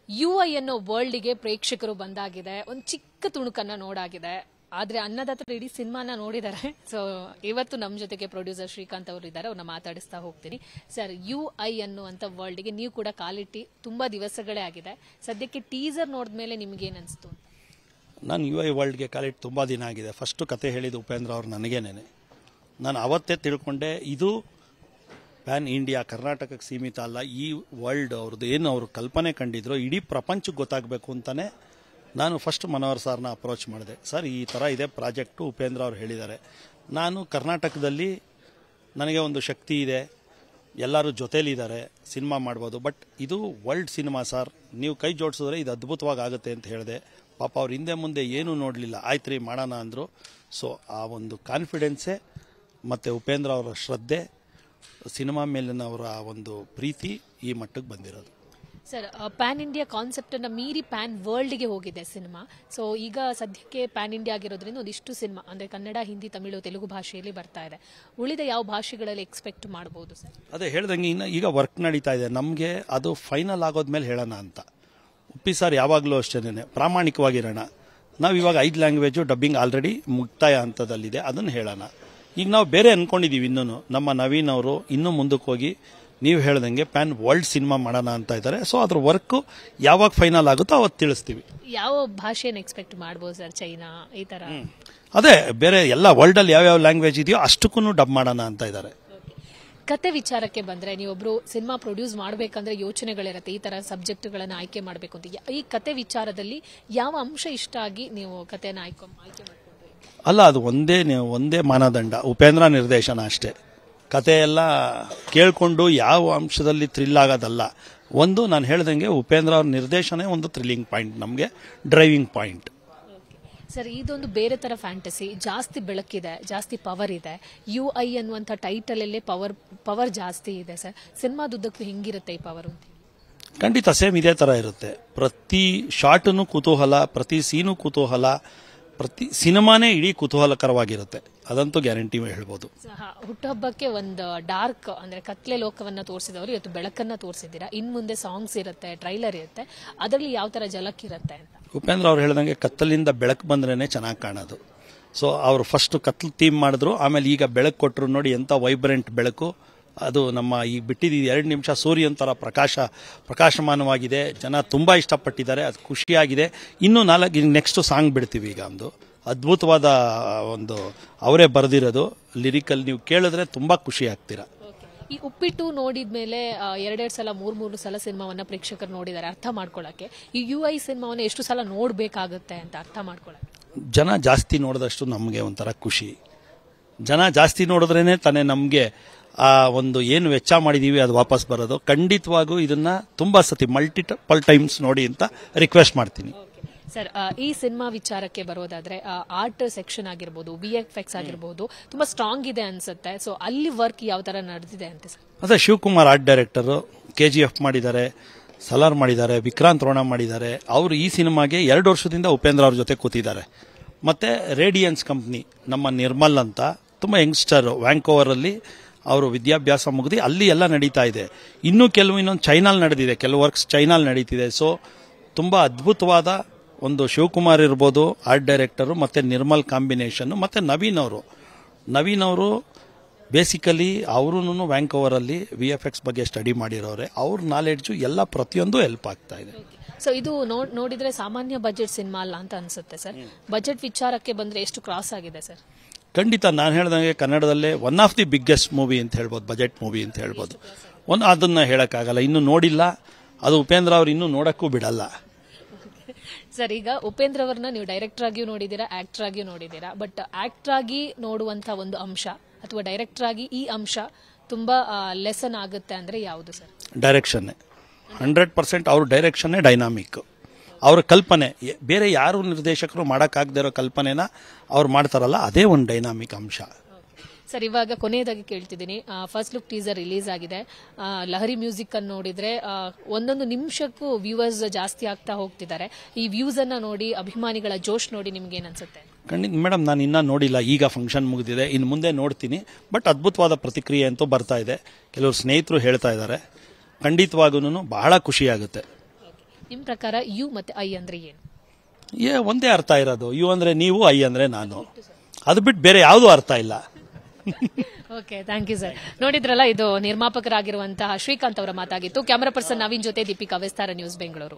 UI ಅನ್ನೋ ವರ್ಲ್ಡ್ಗೆ ಪ್ರೇಕ್ಷಕರು ಬಂದಾಗಿದೆ. ಒಂದು ಚಿಕ್ಕ ತುಣುಕನ್ನ ನೋಡಾಗಿದೆ. ಆದ್ರೆ ಅನ್ನದಾತ್ರ ಇಡೀ ಸಿನಿಮಾನ ನೋಡಿದ್ದಾರೆ. ಸೊ ಇವತ್ತು ನಮ್ಮ ಜೊತೆಗೆ ಪ್ರೊಡ್ಯೂಸರ್ ಶ್ರೀಕಾಂತ್ ಅವರು ಇದ್ದಾರೆ. ಅವ್ರನ್ನ ಮಾತಾಡಿಸ್ತಾ ಹೋಗ್ತೀನಿ. ಸರ್, UI ಅನ್ನುವಂತ ವರ್ಲ್ಡ್ಗೆ ನೀವು ಕೂಡ ಕಾಲಿಟ್ಟಿ ತುಂಬಾ ದಿವಸಗಳೇ ಆಗಿದೆ. ಸದ್ಯಕ್ಕೆ ಟೀಸರ್ ನೋಡಿದ್ಮೇಲೆ ನಿಮ್ಗೆ ಏನ್ ಅನಿಸ್ತು? ನಾನು UI ವರ್ಲ್ಡ್ಗೆ ಕಾಲಿಟ್ಟು ತುಂಬ ದಿನ ಆಗಿದೆ. ಫಸ್ಟು ಕತೆ ಹೇಳಿದ ಉಪೇಂದ್ರ ಅವರು ನನಗೇನೆ. ನಾನು ಅವತ್ತೇ ತಿಳ್ಕೊಂಡೆ ಇದು ಪ್ಯಾನ್ ಇಂಡಿಯಾ, ಕರ್ನಾಟಕಕ್ಕೆ ಸೀಮಿತ ಅಲ್ಲ. ಈ ವರ್ಲ್ಡ್ ಅವ್ರದ್ದು ಏನು ಅವರು ಕಲ್ಪನೆ ಕಂಡಿದ್ರು ಇಡೀ ಪ್ರಪಂಚಕ್ಕೆ ಗೊತ್ತಾಗಬೇಕು ಅಂತಲೇ ನಾನು ಫಸ್ಟ್ ಮನೋಹರ್ ಸರ್ನ ಅಪ್ರೋಚ್ ಮಾಡಿದೆ. ಸರ್, ಈ ಥರ ಇದೆ ಪ್ರಾಜೆಕ್ಟು, ಉಪೇಂದ್ರ ಅವರು ಹೇಳಿದ್ದಾರೆ. ನಾನು ಕರ್ನಾಟಕದಲ್ಲಿ ನನಗೆ ಒಂದು ಶಕ್ತಿ ಇದೆ, ಎಲ್ಲರೂ ಜೊತೇಲಿದ್ದಾರೆ, ಸಿನಿಮಾ ಮಾಡ್ಬೋದು. ಬಟ್ ಇದು ವರ್ಲ್ಡ್ ಸಿನಿಮಾ ಸರ್, ನೀವು ಕೈ ಜೋಡಿಸಿದ್ರೆ ಇದು ಅದ್ಭುತವಾಗಿ ಆಗುತ್ತೆ ಅಂತ ಹೇಳಿದೆ. ಪಾಪ ಅವ್ರು ಹಿಂದೆ ಮುಂದೆ ಏನೂ ನೋಡಲಿಲ್ಲ. ಆಯ್ತು ರೀ ಮಾಡೋಣ ಅಂದರು. ಸೊ ಆ ಒಂದು ಕಾನ್ಫಿಡೆನ್ಸೇ ಮತ್ತು ಉಪೇಂದ್ರ ಅವರ ಶ್ರದ್ಧೆ, ಸಿನಿಮಾ ಮೇಲಿನ ಅವರ ಒಂದು ಪ್ರೀತಿ ಈ ಮಟ್ಟಕ್ಕೆ ಬಂದಿರೋದು. ಸರ್, ಪ್ಯಾನ್ ಇಂಡಿಯಾ ಕಾನ್ಸೆಪ್ಟ್ ಅನ್ನ ಮೀರಿ ಪ್ಯಾನ್ ವರ್ಲ್ಡ್ಗೆ ಹೋಗಿದೆ ಸಿನಿಮಾ. ಸೊ ಈಗ ಸದ್ಯಕ್ಕೆ ಪ್ಯಾನ್ ಇಂಡಿಯಾ ಆಗಿರೋದ್ರಿಂದ ಒಂದಿಷ್ಟು ಸಿನಿಮಾ ಅಂದ್ರೆ ಕನ್ನಡ, ಹಿಂದಿ, ತಮಿಳು, ತೆಲುಗು ಭಾಷೆಯಲ್ಲಿ ಬರ್ತಾ ಇದೆ. ಉಳಿದ ಯಾವ ಭಾಷೆಗಳಲ್ಲಿ ಎಕ್ಸ್ಪೆಕ್ಟ್ ಮಾಡಬಹುದು ಸರ್? ಅದೇ ಹೇಳ್ದಂಗೆ ಈಗ ವರ್ಕ್ ನಡೀತಾ ಇದೆ. ನಮಗೆ ಅದು ಫೈನಲ್ ಆಗೋದ್ಮೇಲೆ ಹೇಳೋಣ ಅಂತ. ಉಪ್ಪಿ ಸರ್ ಯಾವಾಗಲೂ ಅಷ್ಟೇನೆ ಪ್ರಾಮಾಣಿಕವಾಗಿರೋಣ. ನಾವು ಇವಾಗ 5 ಲ್ಯಾಂಗ್ವೇಜು ಡಬ್ಬಿಂಗ್ ಆಲ್ರೆಡಿ ಮುಕ್ತಾಯ ಹಂತದಲ್ಲಿದೆ, ಅದನ್ನು ಹೇಳೋಣ. ಈಗ ನಾವು ಬೇರೆ ಅನ್ಕೊಂಡಿದ್ದೀವಿ. ಇನ್ನೂ ನಮ್ಮ ನವೀನ್ ಅವರು ಇನ್ನೂ ಮುಂದಕ್ಕೆ ಹೋಗಿ ನೀವು ಹೇಳ್ದಂಗೆ ಪ್ಯಾನ್ ವರ್ಲ್ಡ್ ಸಿನಿಮಾ ಮಾಡೋಣ ಅಂತ ಇದ್ದಾರೆ. ಸೊ ಅದ್ರ ವರ್ಕ್ ಯಾವಾಗ ಫೈನಲ್ ಆಗುತ್ತೋ ಅವತ್ತು ತಿಳಿಸ್ತೀವಿ. ಯಾವ ಭಾಷೆಯನ್ನು ಎಕ್ಸ್ಪೆಕ್ಟ್ ಮಾಡಬಹುದು ಸರ್? ಚೈನಾ ಈ ತರ? ಅದೇ ಬೇರೆ ಎಲ್ಲ ವರ್ಲ್ಡಲ್ಲಿ ಯಾವ್ಯಾವ ಲ್ಯಾಂಗ್ವೇಜ್ ಇದೆಯೋ ಅಷ್ಟಕ್ಕೂ ಡಬ್ ಮಾಡೋಣ ಅಂತ ಇದ್ದಾರೆ. ಕತೆ ವಿಚಾರಕ್ಕೆ ಬಂದ್ರೆ, ನೀವೊಬ್ರು ಸಿನಿಮಾ ಪ್ರೊಡ್ಯೂಸ್ ಮಾಡಬೇಕಂದ್ರೆ ಯೋಚನೆಗಳಿರುತ್ತೆ, ಈ ತರ ಸಬ್ಜೆಕ್ಟ್ಗಳನ್ನ ಆಯ್ಕೆ ಮಾಡಬೇಕು ಅಂತ. ಈ ಕತೆ ವಿಚಾರದಲ್ಲಿ ಯಾವ ಅಂಶ ಇಷ್ಟ ಆಗಿ ನೀವು ಕತೆನ ಆಯ್ಕೆ ಮಾಡ್ಕೊಂಡ್ರಿ? ಅಲ್ಲ, ಅದು ಒಂದೇ ಮಾನದಂಡ, ಉಪೇಂದ್ರ ನಿರ್ದೇಶನ ಅಷ್ಟೇ. ಕತೆ ಎಲ್ಲ ಕೇಳಿಕೊಂಡು ಯಾವ ಅಂಶದಲ್ಲಿ ಥ್ರಿಲ್ ಆಗೋದಲ್ಲ. ಒಂದು ನಾನು ಹೇಳ್ದಂಗೆ ಉಪೇಂದ್ರ ಅವ್ರ ನಿರ್ದೇಶನ ಒಂದು ಥ್ರಿಲ್ಲಿಂಗ್ ಪಾಯಿಂಟ್, ನಮಗೆ ಡ್ರೈವಿಂಗ್ ಪಾಯಿಂಟ್. ಸರ್, ಇದೊಂದು ಬೇರೆ ತರ ಫ್ಯಾಂಟಸಿ, ಜಾಸ್ತಿ ಬೆಳಕಿದೆ, ಜಾಸ್ತಿ ಪವರ್ ಇದೆ. UI ಅನ್ನುವಂಥ ಟೈಟಲ್ ಅಲ್ಲೇ ಪವರ್ ಜಾಸ್ತಿ ಇದೆ ಸರ್. ಸಿನಿಮಾದುದ್ದಕ್ಕೂ ಹೆಂಗಿರುತ್ತೆ ಈ ಪವರ್? ಖಂಡಿತ ಸೇಮ್ ಇದೇ ತರ ಇರುತ್ತೆ. ಪ್ರತಿ ಶಾರ್ಟ್ನು ಕುತೂಹಲ, ಪ್ರತಿ ಸೀನು ಕುತೂಹಲ, ಪ್ರತಿ ಸಿನಿಮಾನೇ ಇಡೀ ಕುತೂಹಲಕರವಾಗಿರುತ್ತೆ. ಅದಂತೂ ಗ್ಯಾರಂಟಿ ಹೇಳ್ಬೋದು. ಹುಟ್ಟುಹಬ್ಬಕ್ಕೆ ಒಂದು ಡಾರ್ಕ್ ಅಂದ್ರೆ ಕತ್ಲೆ ಲೋಕವನ್ನ ತೋರಿಸಿದವರು ಇವತ್ತು ಬೆಳಕನ್ನ ತೋರಿಸಿದ್ದೀರಾ. ಇನ್ ಮುಂದೆ ಸಾಂಗ್ಸ್ ಇರುತ್ತೆ, ಟ್ರೈಲರ್ ಇರುತ್ತೆ, ಅದರಲ್ಲಿ ಯಾವ ತರ ಝಲಕ್ ಇರುತ್ತೆ ಅಂತ? ಉಪೇಂದ್ರ ಅವ್ರು ಹೇಳ್ದಂಗೆ ಕತ್ತಲಿಂದ ಬೆಳಕು ಬಂದ್ರೇನೆ ಚೆನ್ನಾಗಿ ಕಾಣೋದು. ಸೊ ಅವರು ಫಸ್ಟ್ ಕತ್ಲು ಥೀಮ್ ಮಾಡಿದ್ರು, ಆಮೇಲೆ ಈಗ ಬೆಳಕು ಕೊಟ್ಟರು. ನೋಡಿ ಎಂಥ ವೈಬ್ರೆಂಟ್ ಬೆಳಕು ಅದು. ನಮ್ಮ ಈ ಬಿಟ್ಟಿದ್ದು 2 ನಿಮಿಷ ಸೂರ್ಯನ ಥರ ಪ್ರಕಾಶಮಾನವಾಗಿದೆ. ಜನ ತುಂಬ ಇಷ್ಟಪಟ್ಟಿದ್ದಾರೆ, ಅದು ಖುಷಿಯಾಗಿದೆ. ಇನ್ನೂ 4 ನೆಕ್ಸ್ಟ್ ಸಾಂಗ್ ಬಿಡ್ತೀವಿ. ಈಗ ಒಂದು ಅದ್ಭುತವಾದ ಒಂದು ಅವರೇ ಬರೆದಿರೋದು ಲಿರಿಕಲ್, ನೀವು ಕೇಳಿದ್ರೆ ತುಂಬ ಖುಷಿ ಆಗ್ತೀರಾ. ಈ ಉಪ್ಪಿಟ್ಟು ನೋಡಿದ್ಮೇಲೆ 2 ಸಲ 3 ಸಲ ಸಿನಿಮಾವನ್ನ ಪ್ರೇಕ್ಷಕರು ನೋಡಿದ್ದಾರೆ. ಅರ್ಥ ಮಾಡ್ಕೊಳಕ್ಕೆ ಈ UI ಸಿನಿಮಾವನ್ನ ಎಷ್ಟು ಸಲ ನೋಡ್ಬೇಕಾಗುತ್ತೆ ಅಂತ ಅರ್ಥ ಮಾಡ್ಕೊಳಕ್ಕೆ? ಜನ ಜಾಸ್ತಿ ನೋಡಿದಷ್ಟು ನಮಗೆ ಒಂಥರ ಖುಷಿ. ಜನ ಜಾಸ್ತಿ ನೋಡಿದ್ರೇನೆ ತಾನೇ ನಮಗೆ ಆ ಒಂದು ಏನು ವೆಚ್ಚ ಮಾಡಿದೀವಿ ಅದು ವಾಪಸ್ ಬರೋದು. ಖಂಡಿತವಾಗೂ ಇದನ್ನ ತುಂಬಾ ಸತಿ ಮಲ್ಟಿಪಲ್ ಟೈಮ್ಸ್ ನೋಡಿ ಅಂತ ರಿಕ್ವೆಸ್ಟ್ ಮಾಡ್ತೀನಿ. ಸರ್, ಈ ಸಿನಿಮಾ ವಿಚಾರಕ್ಕೆ ಬರೋದಾದ್ರೆ ಆರ್ಟ್ ಸೆಕ್ಷನ್ ಆಗಿರ್ಬೋದು, VFX ಆಗಿರ್ಬೋದು, ತುಂಬಾ ಸ್ಟ್ರಾಂಗ್ ಇದೆ ಅನ್ಸುತ್ತೆ. ಸೊ ಅಲ್ಲಿ ವರ್ಕ್ ಯಾವ ತರ ನಡೆದಿದೆ ಅಂತ ಸರ್? ಅದೇ ಶಿವಕುಮಾರ್ ಆರ್ಟ್ ಡೈರೆಕ್ಟರ್, KGF ಮಾಡಿದ್ದಾರೆ, ಸಲಾರ್ ಮಾಡಿದ್ದಾರೆ, ವಿಕ್ರಾಂತ್ ರೋಣ ಮಾಡಿದ್ದಾರೆ. ಅವರು ಈ ಸಿನಿಮಾಗೆ 2 ವರ್ಷದಿಂದ ಉಪೇಂದ್ರ ಅವ್ರ ಜೊತೆ ಕೂತಿದ್ದಾರೆ. ಮತ್ತೆ ರೇಡಿಯನ್ಸ್ ಕಂಪ್ನಿ, ನಮ್ಮ ನಿರ್ಮಲ್ ಅಂತ ತುಂಬಾ ಯಂಗ್ಸ್ಟರ್, ವ್ಯಾಂಕೋವರ್ ಅಲ್ಲಿ ಅವರು ವಿದ್ಯಾಭ್ಯಾಸ ಮುಗಿದು ಅಲ್ಲಿ ಎಲ್ಲ ನಡೀತಾ ಇದೆ. ಇನ್ನೊಂದು ಚೈನಾಲ್ ನಡೆದಿದೆ, ಕೆಲವು ವರ್ಕ್ಸ್ ಚೈನಾಲ್ ನಡೀತಿದೆ. ಸೊ ತುಂಬಾ ಅದ್ಭುತವಾದ ಒಂದು ಶಿವಕುಮಾರ್ ಇರ್ಬೋದು ಆರ್ಟ್ ಡೈರೆಕ್ಟರು, ಮತ್ತೆ ನಿರ್ಮಲ್ ಕಾಂಬಿನೇಷನ್, ಮತ್ತೆ ನವೀನ್ ಅವರು ಬೇಸಿಕಲಿ ಅವರು ವ್ಯಾಂಕೋವರ್ ಅಲ್ಲಿ VFX ಬಗ್ಗೆ ಸ್ಟಡಿ ಮಾಡಿರೋರೆ. ಅವ್ರ ನಾಲೆಡ್ಜು ಎಲ್ಲ ಪ್ರತಿಯೊಂದು ಹೆಲ್ಪ್ ಆಗ್ತಾ ಇದೆ. ಸೊ ಇದು ನೋಡಿದ್ರೆ ಸಾಮಾನ್ಯ ಬಜೆಟ್ ಸಿನಿಮಾ ಅಲ್ಲ ಅಂತ ಅನ್ಸುತ್ತೆ ಸರ್. ಬಜೆಟ್ ವಿಚಾರಕ್ಕೆ ಬಂದ್ರೆ ಎಷ್ಟು ಕ್ರಾಸ್ ಆಗಿದೆ ಸರ್? ಖಂಡಿತ ನಾನು ಹೇಳ್ದಂಗೆ ಕನ್ನಡದಲ್ಲೇ one of the biggest movie ಅಂತ ಹೇಳ್ಬೋದು, ಬಜೆಟ್ ಮೂವಿ ಅಂತ ಹೇಳ್ಬೋದು. ಅದನ್ನ ಹೇಳಕ್ಕಾಗಲ್ಲ, ಇನ್ನು ನೋಡಿಲ್ಲ, ಅದು ಉಪೇಂದ್ರ ಅವ್ರು ಇನ್ನೂ ನೋಡಕ್ಕೂ ಬಿಡಲ್ಲ. ಸರ್, ಈಗ ಉಪೇಂದ್ರ ಅವ್ರನ್ನ ನೀವು ಡೈರೆಕ್ಟರ್ ಆಗಿಯೂ ನೋಡಿದ್ದೀರಾ, ಆಕ್ಟರ್ ಆಗಿಯೂ ನೋಡಿದ್ದೀರಾ. ಬಟ್ ಆಕ್ಟರ್ ಆಗಿ ನೋಡುವಂತ ಒಂದು ಅಂಶ ಅಥವಾ ಡೈರೆಕ್ಟರ್ ಆಗಿ ಈ ಅಂಶ ತುಂಬಾ ಲೆಸನ್ ಆಗುತ್ತೆ ಅಂದ್ರೆ ಯಾವುದು ಸರ್? ಡೈರೆಕ್ಷನ್ನೇ 100%. ಅವ್ರ ಡೈರೆಕ್ಷನ್ನೇ ಡೈನಾಮಿಕ್. ಅವ್ರ ಕಲ್ಪನೆ ಬೇರೆ ಯಾರು ನಿರ್ದೇಶಕರು ಮಾಡೋಕ್ಕಾಗದೇ ಇರೋ ಕಲ್ಪನೆನ ಅವ್ರು ಮಾಡ್ತಾರಲ್ಲ, ಅದೇ ಒಂದು ಡೈನಾಮಿಕ್ ಅಂಶ. ಸರ್, ಇವಾಗ ಕೊನೆಯದಾಗಿ ಕೇಳ್ತಿದ್ದೀನಿ, ಫಸ್ಟ್ ಲುಕ್ ಟೀಸರ್ ರಿಲೀಸ್ ಆಗಿದೆ. ಲಹರಿ ಮ್ಯೂಸಿಕ್ ಅನ್ನು ನೋಡಿದ್ರೆ ಒಂದೊಂದು ನಿಮಿಷಕ್ಕೂ ವ್ಯೂವರ್ಸ್ ಜಾಸ್ತಿ ಆಗ್ತಾ ಹೋಗ್ತಿದ್ದಾರೆ. ಈ ವ್ಯೂಸ್ ಅನ್ನ ನೋಡಿ, ಅಭಿಮಾನಿಗಳ ಜೋಶ್ ನೋಡಿ ನಿಮ್ಗೆ ಏನ್ ಅನ್ಸುತ್ತೆ? ಖಂಡಿತ ಮೇಡಮ್, ನಾನು ಇನ್ನೂ ನೋಡಿಲ್ಲ. ಈಗ ಫಂಕ್ಷನ್ ಮುಗಿದಿದೆ, ಇನ್ನು ಮುಂದೆ ನೋಡ್ತೀನಿ. ಬಟ್ ಅದ್ಭುತವಾದ ಪ್ರತಿಕ್ರಿಯೆ ಅಂತೂ ಬರ್ತಾ ಇದೆ. ಕೆಲವರು ಸ್ನೇಹಿತರು ಹೇಳ್ತಾ ಇದ್ದಾರೆ. ಖಂಡಿತವಾಗೂ ಬಹಳ ಖುಷಿಯಾಗುತ್ತೆ. ನಿಮ್ ಪ್ರಕಾರ ಯು ಮತ್ತೆ ಐ ಅಂದ್ರೆ ಏನು? ಒಂದೇ ಅರ್ಥ ಇರೋದು, ಯು ಅಂದ್ರೆ ನೀವು, ಐ ಅಂದ್ರೆ ನಾನು. ಅದು ಬಿಟ್ಟು ಬೇರೆ ಯಾವುದೂ ಅರ್ಥ ಇಲ್ಲ. Okay, thank you sir. ನೋಡಿದ್ರಲ್ಲ, ಇದು ನಿರ್ಮಾಪಕರಾಗಿರುವಂತಹ ಶ್ರೀಕಾಂತ್ ಅವರ ಮಾತಾಗಿತ್ತು. ಕ್ಯಾಮರಾ ಪರ್ಸನ್ ನವೀನ್ ಜೊತೆ ದೀಪಿಕಾ, ವಿಸ್ತಾರ ನ್ಯೂಸ್, ಬೆಂಗಳೂರು.